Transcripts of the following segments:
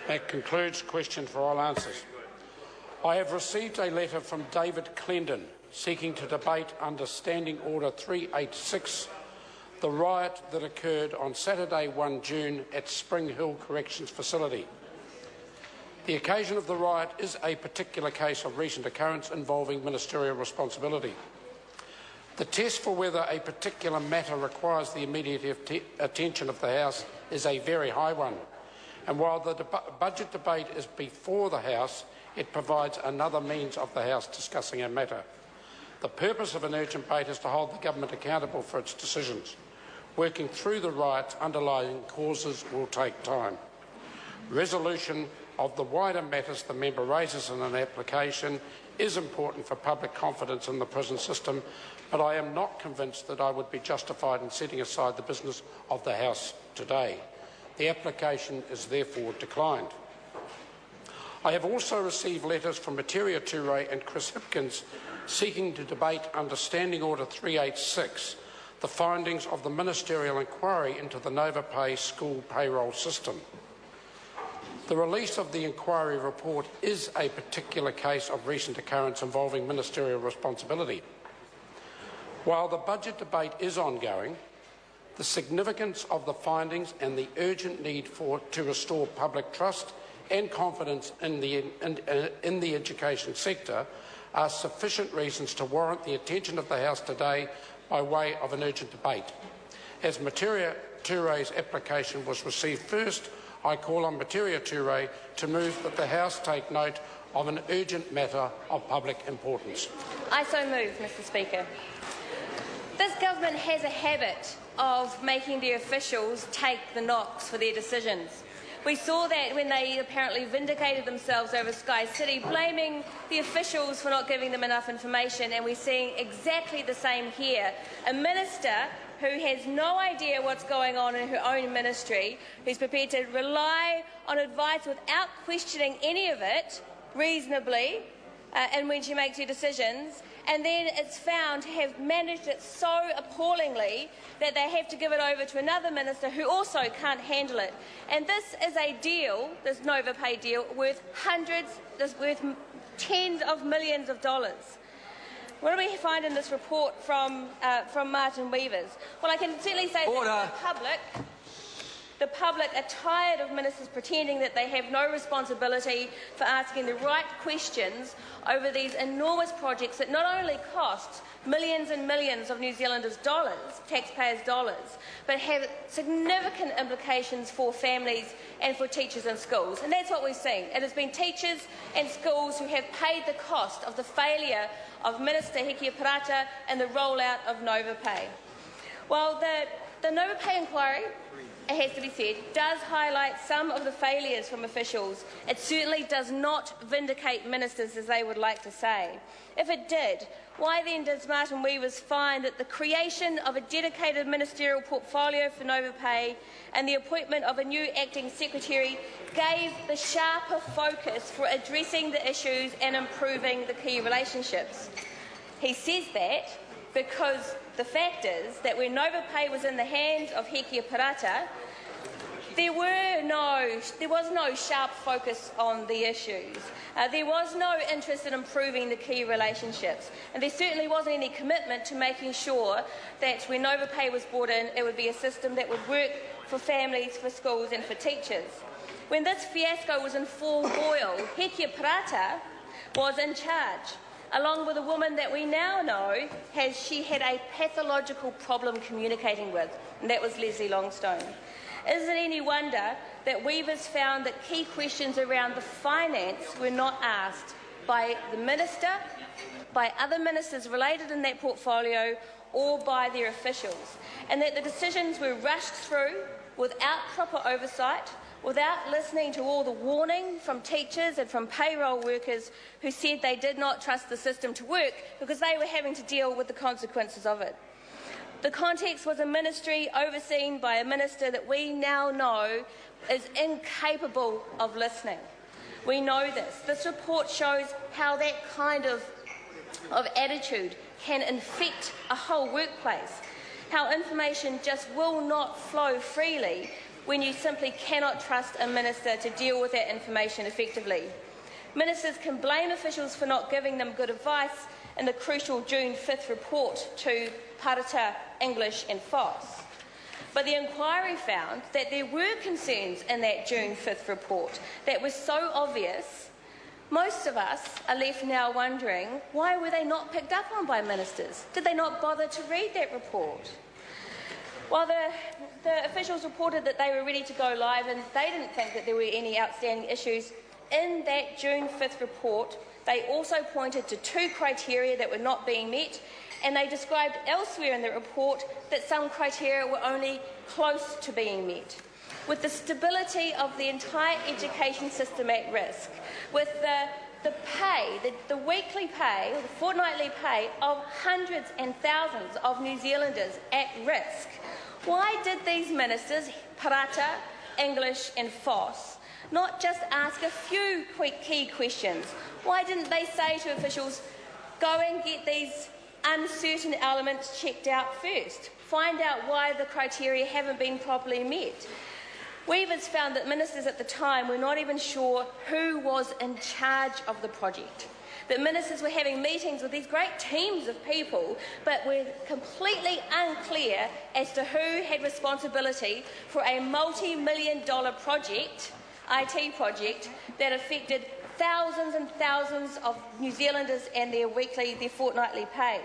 That concludes question for all answers. I have received a letter from David Clendon seeking to debate under Standing Order 386 the riot that occurred on Saturday 1 June at Spring Hill Corrections Facility. The occasion of the riot is a particular case of recent occurrence involving ministerial responsibility. The test for whether a particular matter requires the immediate attention of the House is a very high one, and while the budget debate is before the House, it provides another means of the House discussing a matter. The purpose of an urgent debate is to hold the government accountable for its decisions. Working through the riot's underlying causes will take time. Resolution of the wider matters the member raises in an application is important for public confidence in the prison system, but I am not convinced that I would be justified in setting aside the business of the House today. The application is therefore declined. I have also received letters from Materia Ture and Chris Hipkins seeking to debate under Standing Order 386 the findings of the ministerial inquiry into the Novopay school payroll system. The release of the inquiry report is a particular case of recent occurrence involving ministerial responsibility. While the budget debate is ongoing, the significance of the findings and the urgent need to restore public trust and confidence in the education sector are sufficient reasons to warrant the attention of the House today by way of an urgent debate. As Materia Ture's application was received first, I call on Materia Ture to move that the House take note of an urgent matter of public importance. I so move, Mr Speaker. This government has a habit of making the officials take the knocks for their decisions. We saw that when they apparently vindicated themselves over Sky City, blaming the officials for not giving them enough information, and we're seeing exactly the same here. A minister who has no idea what's going on in her own ministry, who's prepared to rely on advice without questioning any of it reasonably, and when she makes her decisions, and then it's found to have managed it so appallingly that they have to give it over to another minister who also can't handle it. And this is a deal, this Novopay deal, worth tens of millions of dollars. What do we find in this report from Martin Weavers? Well, I can certainly say that the public are tired of ministers pretending that they have no responsibility for asking the right questions over these enormous projects that not only cost millions and millions of New Zealanders' dollars, taxpayers' dollars, but have significant implications for families and for teachers in schools. And that's what we've seen. It has been teachers and schools who have paid the cost of the failure of Minister Hekia Parata and the rollout of Novopay. While the Novopay inquiry, it has to be said, does highlight some of the failures from officials, it certainly does not vindicate ministers as they would like to say. If it did, why then does Martin Weavers find that the creation of a dedicated ministerial portfolio for Novopay and the appointment of a new acting secretary gave the sharper focus for addressing the issues and improving the key relationships? He says that because the fact is that when Novopay was in the hands of Hekia Parata, there was no sharp focus on the issues. There was no interest in improving the key relationships. And there certainly wasn't any commitment to making sure that when Novopay was brought in, it would be a system that would work for families, for schools and for teachers. When this fiasco was in full boil, Hekia Parata was in charge, along with a woman that we now know she had a pathological problem communicating with, and that was Leslie Longstone. Is it any wonder that Weavers found that key questions around the finance were not asked by the minister, by other ministers related in that portfolio, or by their officials, and that the decisions were rushed through without proper oversight, without listening to all the warning from teachers and from payroll workers who said they did not trust the system to work because they were having to deal with the consequences of it. The context was a ministry overseen by a minister that we now know is incapable of listening. We know this. This report shows how that kind of attitude can infect a whole workplace, how information just will not flow freely when you simply cannot trust a minister to deal with that information effectively. Ministers can blame officials for not giving them good advice in the crucial June 5th report to Parata, English and FOSS. But the inquiry found that there were concerns in that June 5th report that were so obvious, most of us are left now wondering, why were they not picked up on by ministers? Did they not bother to read that report? While the officials reported that they were ready to go live and they didn't think that there were any outstanding issues, in that June 5th report, they also pointed to 2 criteria that were not being met, and they described elsewhere in the report that some criteria were only close to being met. With the stability of the entire education system at risk, with the pay, the weekly pay, or the fortnightly pay of hundreds and thousands of New Zealanders at risk, why did these ministers, Parata, English and FOSS, not just ask a few quick key questions? Why didn't they say to officials, go and get these uncertain elements checked out first? Find out why the criteria haven't been properly met. Weavers found that ministers at the time were not even sure who was in charge of the project. That ministers were having meetings with these great teams of people, but were completely unclear as to who had responsibility for a multi-million-dollar project, IT project, that affected thousands and thousands of New Zealanders and their fortnightly pay.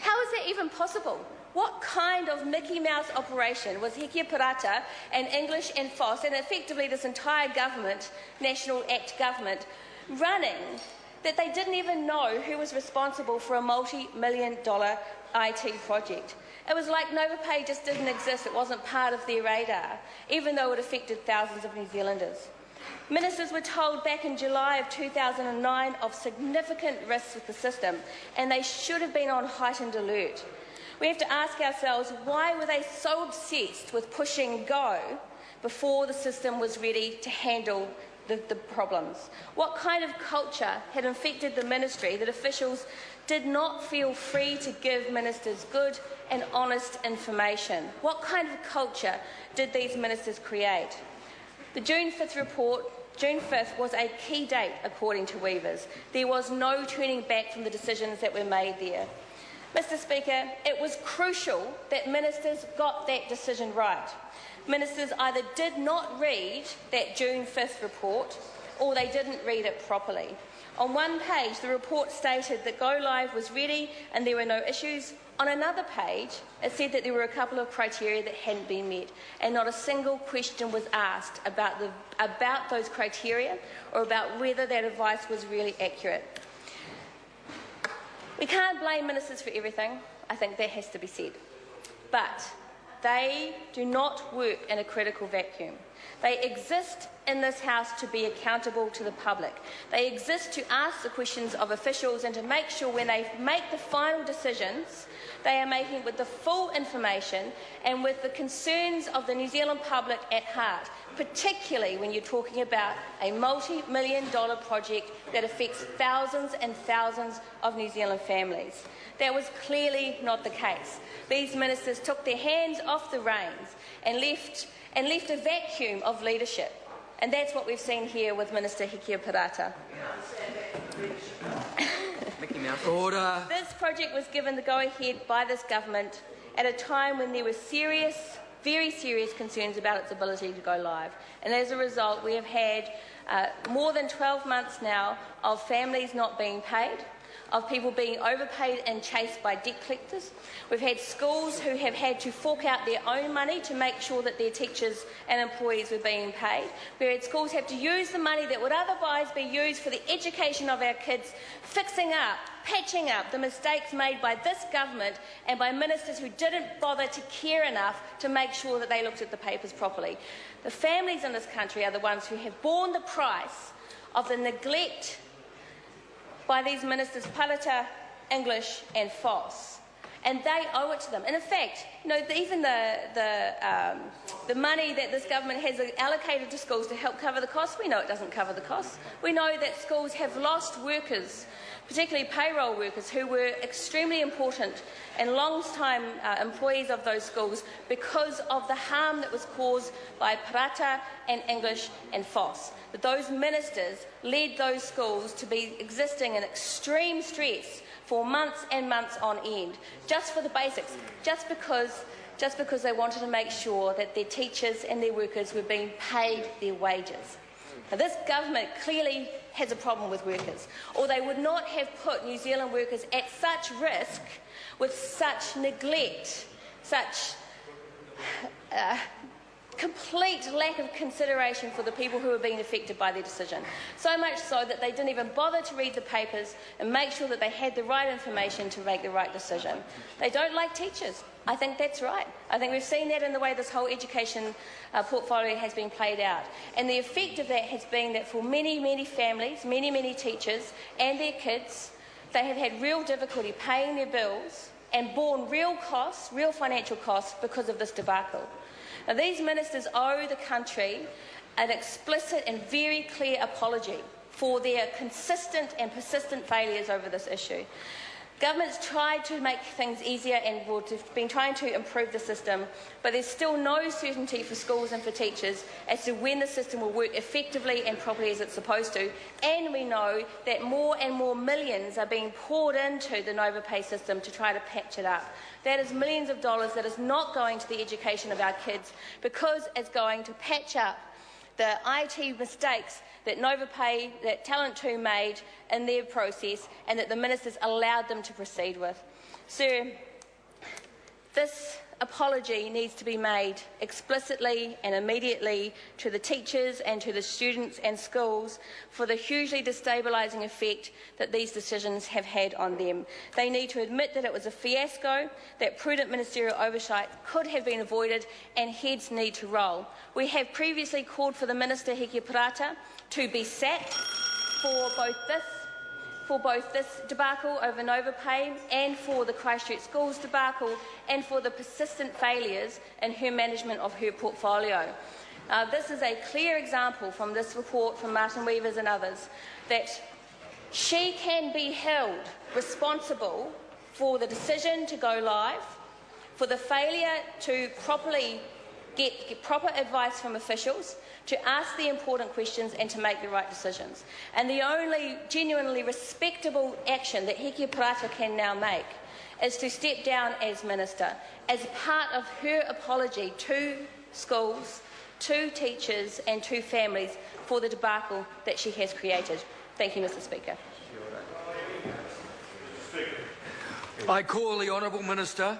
How is that even possible? What kind of Mickey Mouse operation was Hikia Parata and English and FOSS, and effectively this entire government, National Act government, running, that they didn't even know who was responsible for a multi-million-dollar IT project? It was like Novopay just didn't exist. It wasn't part of their radar, even though it affected thousands of New Zealanders. Ministers were told back in July of 2009 of significant risks with the system, and they should have been on heightened alert. We have to ask ourselves, why were they so obsessed with pushing go before the system was ready to handle the problems? What kind of culture had infected the ministry that officials did not feel free to give ministers good and honest information? What kind of culture did these ministers create? The June 5th report, June 5th, was a key date according to Weavers. There was no turning back from the decisions that were made there. Mr. Speaker, it was crucial that ministers got that decision right. Ministers either did not read that June 5th report or they didn't read it properly. On one page, the report stated that Go Live was ready and there were no issues. On another page, it said that there were a couple of criteria that hadn't been met, and not a single question was asked about those criteria or about whether that advice was really accurate. We can't blame ministers for everything. I think that has to be said. But they do not work in a critical vacuum. They exist in this House to be accountable to the public. They exist to ask the questions of officials and to make sure when they make the final decisions, they are making it with the full information and with the concerns of the New Zealand public at heart, particularly when you're talking about a multi-million-dollar project that affects thousands and thousands of New Zealand families. That was clearly not the case. These ministers took their hands off the reins and left a vacuum of leadership. And that's what we've seen here with Minister Hikia Parata. Order. This project was given the go-ahead by this government at a time when there were serious, very serious concerns about its ability to go live. And as a result, we have had more than 12 months now of families not being paid, of people being overpaid and chased by debt collectors. We've had schools who have had to fork out their own money to make sure that their teachers and employees were being paid. We've had schools have to use the money that would otherwise be used for the education of our kids, fixing up, patching up the mistakes made by this government and by ministers who didn't bother to care enough to make sure that they looked at the papers properly. The families in this country are the ones who have borne the price of the neglect by these ministers, Parata, English and FOSS. And they owe it to them. And in fact, even the money that this government has allocated to schools to help cover the costs, we know it doesn't cover the costs. We know that schools have lost workers, particularly payroll workers, who were extremely important and long-time employees of those schools because of the harm that was caused by Parata and English and FOSS. That those ministers led those schools to be existing in extreme stress for months and months on end, just for the basics, just because they wanted to make sure that their teachers and their workers were being paid their wages. Now, this government clearly has a problem with workers, or they would not have put New Zealand workers at such risk with such neglect, such complete lack of consideration for the people who are being affected by their decision. So much so that they didn't even bother to read the papers and make sure that they had the right information to make the right decision. They don't like teachers. I think that's right. I think we've seen that in the way this whole education portfolio has been played out. And the effect of that has been that for many, many families, many, many teachers and their kids, they have had real difficulty paying their bills and borne real costs, real financial costs, because of this debacle. Now, these ministers owe the country an explicit and very clear apology for their consistent and persistent failures over this issue. Government's tried to make things easier and have been trying to improve the system, but there's still no certainty for schools and for teachers as to when the system will work effectively and properly as it's supposed to. And we know that more and more millions are being poured into the Novopay system to try to patch it up. That is millions of dollars that is not going to the education of our kids, because it's going to patch up the IT mistakes that Novopay, that Talent 2 made in their process, and that the ministers allowed them to proceed with. Sir, this apology needs to be made explicitly and immediately to the teachers and to the students and schools for the hugely destabilising effect that these decisions have had on them. They need to admit that it was a fiasco, that prudent ministerial oversight could have been avoided, and heads need to roll. We have previously called for the Minister Heke Parata to be sacked for both this debacle over Novopay and for the Christchurch Schools debacle and for the persistent failures in her management of her portfolio. This is a clear example from this report from Martin Weavers and others that she can be held responsible for the decision to go live, for the failure to properly get proper advice from officials, to ask the important questions and to make the right decisions. And the only genuinely respectable action that Heke Parata can now make is to step down as minister, as part of her apology to schools, to teachers and to families for the debacle that she has created. Thank you, Mr. Speaker. I call the Honourable Minister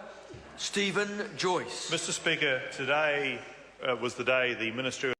Stephen Joyce. Mr. Speaker, today was the day the Minister